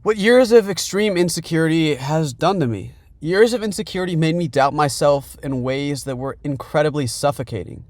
What years of extreme insecurity has done to me. Years of insecurity made me doubt myself in ways that were incredibly suffocating.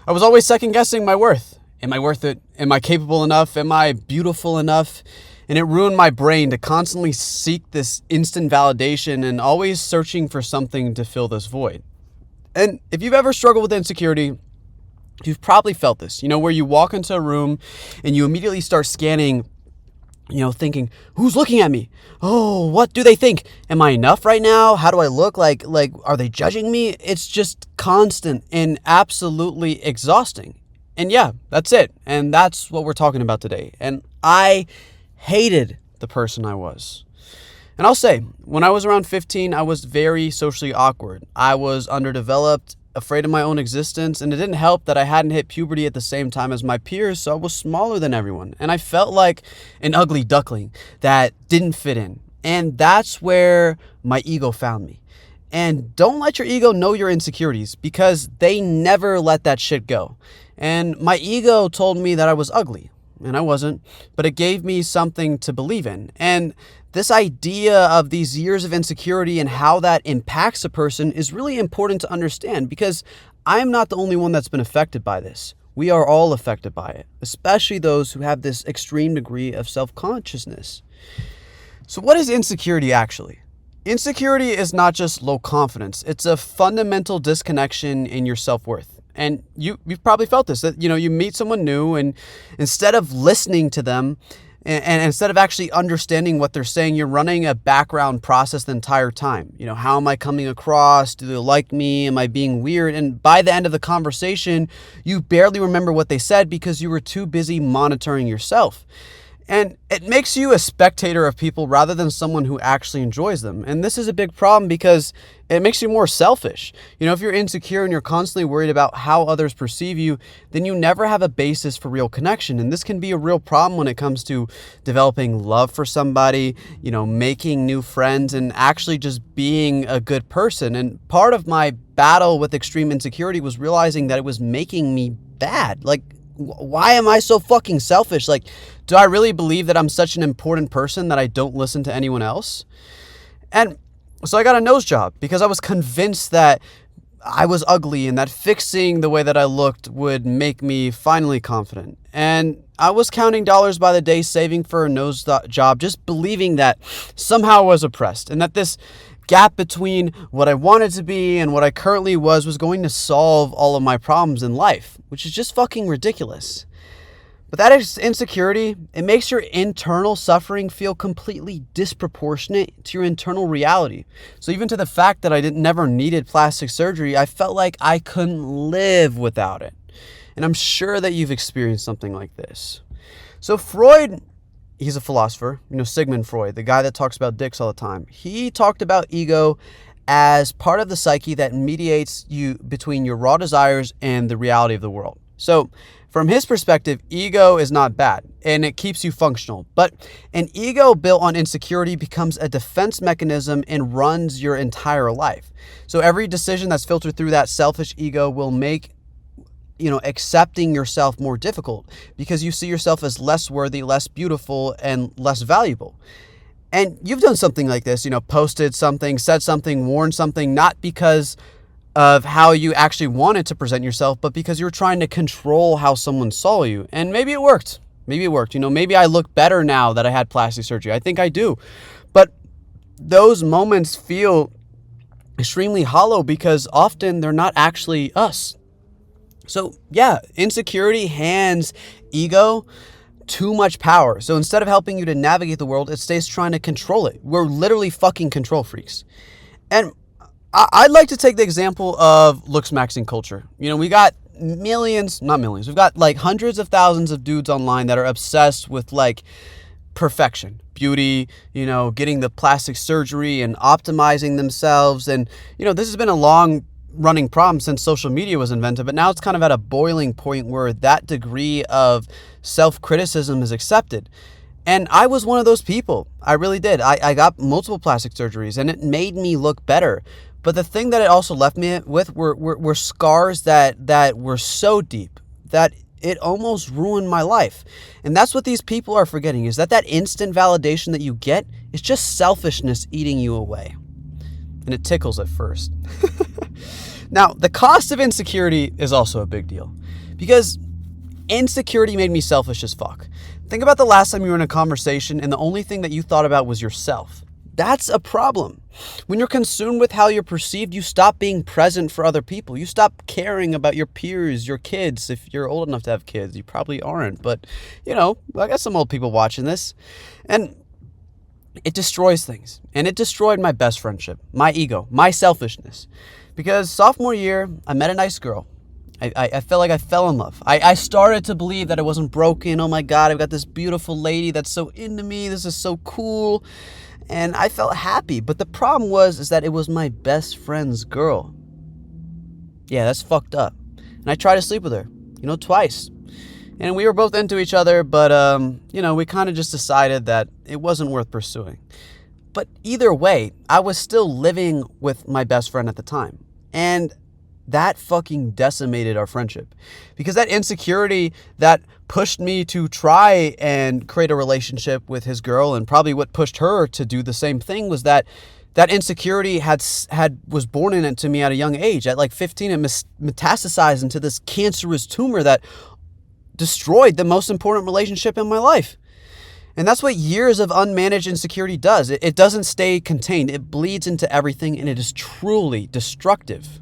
I was always second guessing my worth. Am I worth it? Am I capable enough? Am I beautiful enough? And it ruined my brain to constantly seek this instant validation and always searching for something to fill this void. And if you've ever struggled with insecurity, you've probably felt this, where you walk into a room and you immediately start scanning, thinking, who's looking at me? Oh, what do they think? Am I enough right now? How do I look? Like, are they judging me? It's just constant and absolutely exhausting. And yeah, that's it. And that's what we're talking about today. And I hated the person I was. And I'll say, when I was around 15, I was very socially awkward. I was underdeveloped, afraid of my own existence, and it didn't help that I hadn't hit puberty at the same time as my peers, so I was smaller than everyone. And I felt like an ugly duckling that didn't fit in. And that's where my ego found me. And don't let your ego know your insecurities, because they never let that shit go. And my ego told me that I was ugly, and I wasn't, but it gave me something to believe in. And this idea of these years of insecurity and how that impacts a person is really important to understand, because I'm not the only one that's been affected by this. We are all affected by it, especially those who have this extreme degree of self-consciousness. So what is insecurity actually? Insecurity is not just low confidence. It's a fundamental disconnection in your self-worth. And you've probably felt this, that, you meet someone new, and instead of listening to them, and instead of actually understanding what they're saying, you're running a background process the entire time. How am I coming across? Do they like me? Am I being weird? And by the end of the conversation, you barely remember what they said because you were too busy monitoring yourself. And it makes you a spectator of people rather than someone who actually enjoys them. And this is a big problem because it makes you more selfish. If you're insecure and you're constantly worried about how others perceive you, then you never have a basis for real connection. And this can be a real problem when it comes to developing love for somebody, making new friends, and actually just being a good person. And part of my battle with extreme insecurity was realizing that it was making me bad. Why am I so fucking selfish? Do I really believe that I'm such an important person that I don't listen to anyone else? And so I got a nose job because I was convinced that I was ugly and that fixing the way that I looked would make me finally confident. And I was counting dollars by the day, saving for a nose job, just believing that somehow I was oppressed and that this gap between what I wanted to be and what I currently was going to solve all of my problems in life, which is just fucking ridiculous. But that is insecurity. It makes your internal suffering feel completely disproportionate to your internal reality. So even to the fact that I never needed plastic surgery, I felt like I couldn't live without it. And I'm sure that you've experienced something like this. So Freud, he's a philosopher, Sigmund Freud, the guy that talks about dicks all the time. He talked about ego as part of the psyche that mediates you between your raw desires and the reality of the world. So from his perspective, ego is not bad and it keeps you functional. But an ego built on insecurity becomes a defense mechanism and runs your entire life. So every decision that's filtered through that selfish ego will make accepting yourself more difficult because you see yourself as less worthy, less beautiful, and less valuable. And you've done something like this, posted something, said something, worn something, not because of how you actually wanted to present yourself, but because you were trying to control how someone saw you. And maybe it worked. Maybe I look better now that I had plastic surgery. I think I do. But those moments feel extremely hollow because often they're not actually us. So yeah, insecurity hands ego too much power. So instead of helping you to navigate the world, it stays trying to control it. We're literally fucking control freaks. And I'd like to take the example of looks maxing culture. We got not millions. We've got hundreds of thousands of dudes online that are obsessed with perfection, beauty, getting the plastic surgery and optimizing themselves. And, this has been a long running problem since social media was invented, but now it's kind of at a boiling point where that degree of self-criticism is accepted. And I was one of those people. I really did. I got multiple plastic surgeries and it made me look better. But the thing that it also left me with were scars that were so deep that it almost ruined my life. And that's what these people are forgetting, is that instant validation that you get is just selfishness eating you away. And it tickles at first. Now, the cost of insecurity is also a big deal, because insecurity made me selfish as fuck. Think about the last time you were in a conversation and the only thing that you thought about was yourself. That's a problem. When you're consumed with how you're perceived, you stop being present for other people. You stop caring about your peers, your kids. If you're old enough to have kids, you probably aren't. But, I got some old people watching this. And it destroys things. And it destroyed my best friendship, my ego, my selfishness. Because sophomore year, I met a nice girl. I felt like I fell in love. I started to believe that I wasn't broken. Oh my God, I've got this beautiful lady that's so into me. This is so cool. And I felt happy. But the problem is that it was my best friend's girl. Yeah, that's fucked up. And I tried to sleep with her, twice. And we were both into each other, but, we kind of just decided that it wasn't worth pursuing. But either way, I was still living with my best friend at the time. And that fucking decimated our friendship, because that insecurity that pushed me to try and create a relationship with his girl, and probably what pushed her to do the same thing, was that insecurity was born into me at a young age. At like 15, it metastasized into this cancerous tumor that destroyed the most important relationship in my life. And that's what years of unmanaged insecurity does. It doesn't stay contained. It bleeds into everything, and it is truly destructive.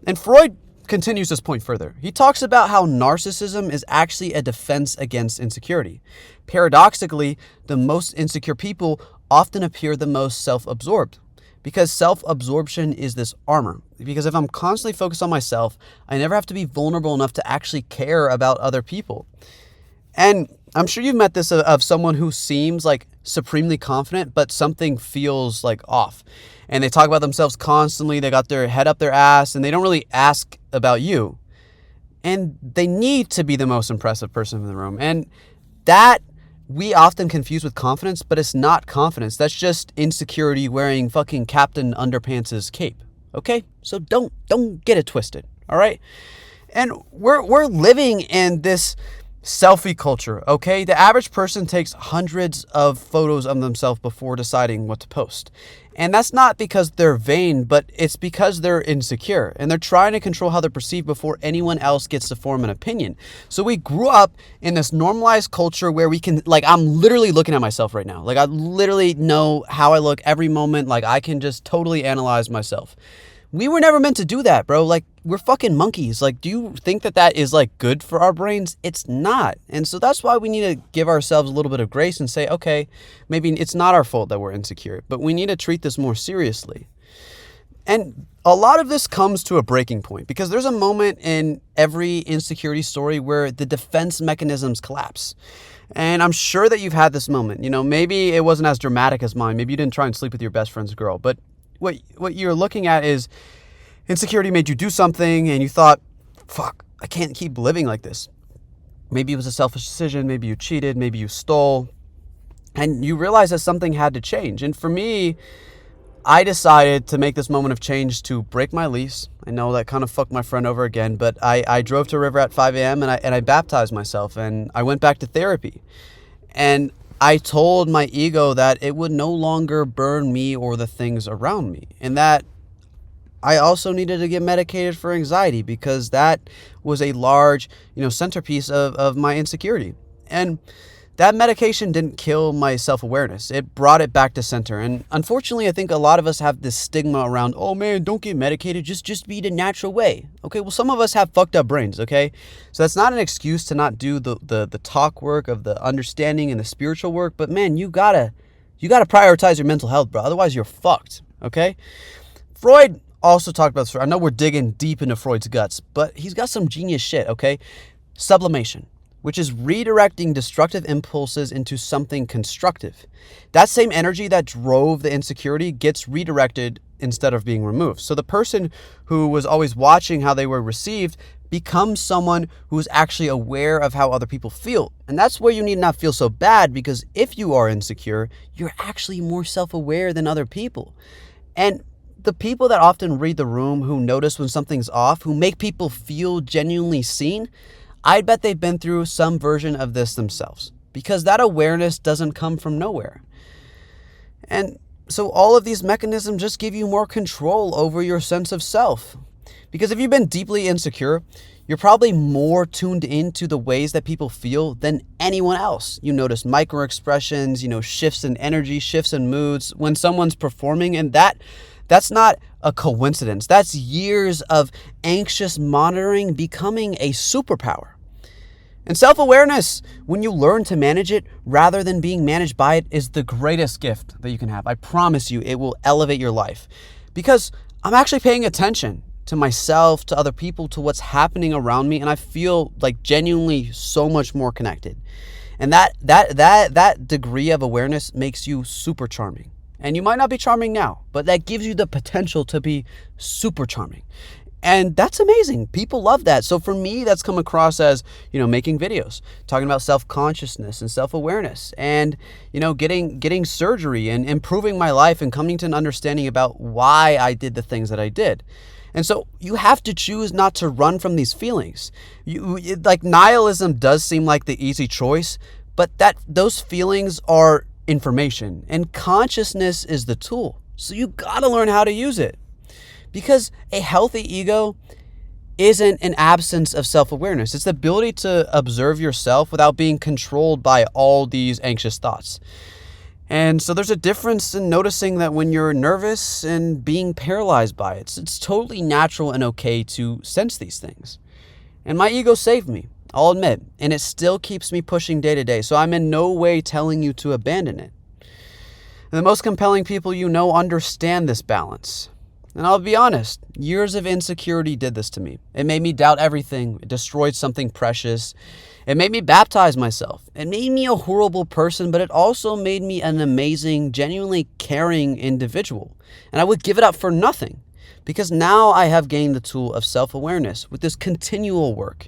And Freud continues this point further. He talks about how narcissism is actually a defense against insecurity. Paradoxically, the most insecure people often appear the most self-absorbed, because self-absorption is this armor. Because if I'm constantly focused on myself, I never have to be vulnerable enough to actually care about other people. And I'm sure you've met this of someone who seems like supremely confident, but something feels like off. And they talk about themselves constantly. They got their head up their ass, and they don't really ask about you. And they need to be the most impressive person in the room. And that we often confuse with confidence, but it's not confidence. That's just insecurity wearing fucking Captain Underpants' cape. Okay? So don't get it twisted. All right? And we're living in this selfie culture, okay? The average person takes hundreds of photos of themselves before deciding what to post. And that's not because they're vain, but it's because they're insecure, and they're trying to control how they're perceived before anyone else gets to form an opinion. So we grew up in this normalized culture where we can, I'm literally looking at myself right now. I literally know how I look every moment. I can just totally analyze myself. We were never meant to do that, bro. We're fucking monkeys. Do you think that is good for our brains? It's not. And so that's why we need to give ourselves a little bit of grace and say, okay, maybe it's not our fault that we're insecure, but we need to treat this more seriously. And a lot of this comes to a breaking point, because there's a moment in every insecurity story where the defense mechanisms collapse. And I'm sure that you've had this moment. Maybe it wasn't as dramatic as mine. Maybe you didn't try and sleep with your best friend's girl, but what you're looking at is insecurity made you do something and you thought, fuck, I can't keep living like this. Maybe it was a selfish decision. Maybe you cheated. Maybe you stole. And you realize that something had to change. And for me, I decided to make this moment of change to break my lease. I know that kind of fucked my friend over again, but I drove to a river at 5 a.m. and I baptized myself, and I went back to therapy. And I told my ego that it would no longer burn me or the things around me, and that I also needed to get medicated for anxiety, because that was a large, centerpiece of my insecurity. And that medication didn't kill my self-awareness. It brought it back to center. And unfortunately, I think a lot of us have this stigma around, oh man, don't get medicated, just be the natural way. Okay, well, some of us have fucked up brains, okay? So that's not an excuse to not do the talk work of the understanding and the spiritual work, but man, you gotta prioritize your mental health, bro. Otherwise, you're fucked, okay? Freud also talked about this. I know we're digging deep into Freud's guts, but he's got some genius shit, okay? Sublimation, which is redirecting destructive impulses into something constructive. That same energy that drove the insecurity gets redirected instead of being removed. So the person who was always watching how they were received becomes someone who is actually aware of how other people feel. And that's where you need not feel so bad, because if you are insecure, you're actually more self-aware than other people. And the people that often read the room, who notice when something's off, who make people feel genuinely seen, I'd bet they've been through some version of this themselves, because that awareness doesn't come from nowhere. And so all of these mechanisms just give you more control over your sense of self. Because if you've been deeply insecure, you're probably more tuned into the ways that people feel than anyone else. You notice micro expressions, shifts in energy, shifts in moods when someone's performing, and that's not a coincidence. That's years of anxious monitoring becoming a superpower. And self-awareness, when you learn to manage it rather than being managed by it, is the greatest gift that you can have. I promise you, it will elevate your life. Because I'm actually paying attention to myself, to other people, to what's happening around me, and I feel like genuinely so much more connected. And that degree of awareness makes you super charming. And you might not be charming now, but that gives you the potential to be super charming. And that's amazing. People love that. So for me, that's come across as, making videos, talking about self-consciousness and self-awareness, and, getting surgery and improving my life and coming to an understanding about why I did the things that I did. And so you have to choose not to run from these feelings. Like nihilism does seem like the easy choice, but those feelings are information, and consciousness is the tool. So you got to learn how to use it. Because a healthy ego isn't an absence of self-awareness. It's the ability to observe yourself without being controlled by all these anxious thoughts. And so there's a difference in noticing that when you're nervous and being paralyzed by it. It's totally natural and okay to sense these things. And my ego saved me, I'll admit, and it still keeps me pushing day to day. So I'm in no way telling you to abandon it. And the most compelling people understand this balance. And I'll be honest, years of insecurity did this to me. It made me doubt everything. It destroyed something precious. It made me baptize myself. It made me a horrible person, but it also made me an amazing, genuinely caring individual. And I would give it up for nothing, because now I have gained the tool of self-awareness with this continual work.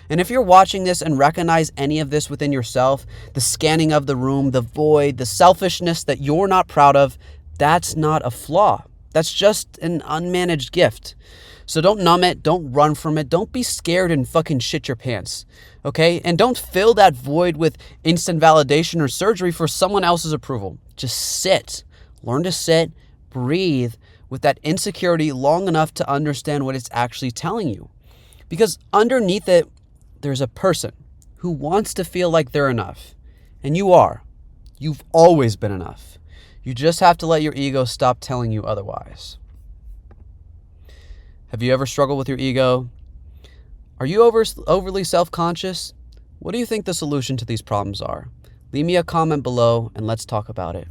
And if you're watching this and recognize any of this within yourself, the scanning of the room, the void, the selfishness that you're not proud of, that's not a flaw. That's just an unmanaged gift. So don't numb it. Don't run from it. Don't be scared and fucking shit your pants. Okay? And don't fill that void with instant validation or surgery for someone else's approval. Just sit. Learn to sit, breathe with that insecurity long enough to understand what it's actually telling you. Because underneath it, there's a person who wants to feel like they're enough. And you are. You've always been enough. You just have to let your ego stop telling you otherwise. Have you ever struggled with your ego? Are you overly self-conscious? What do you think the solution to these problems are? Leave me a comment below and let's talk about it.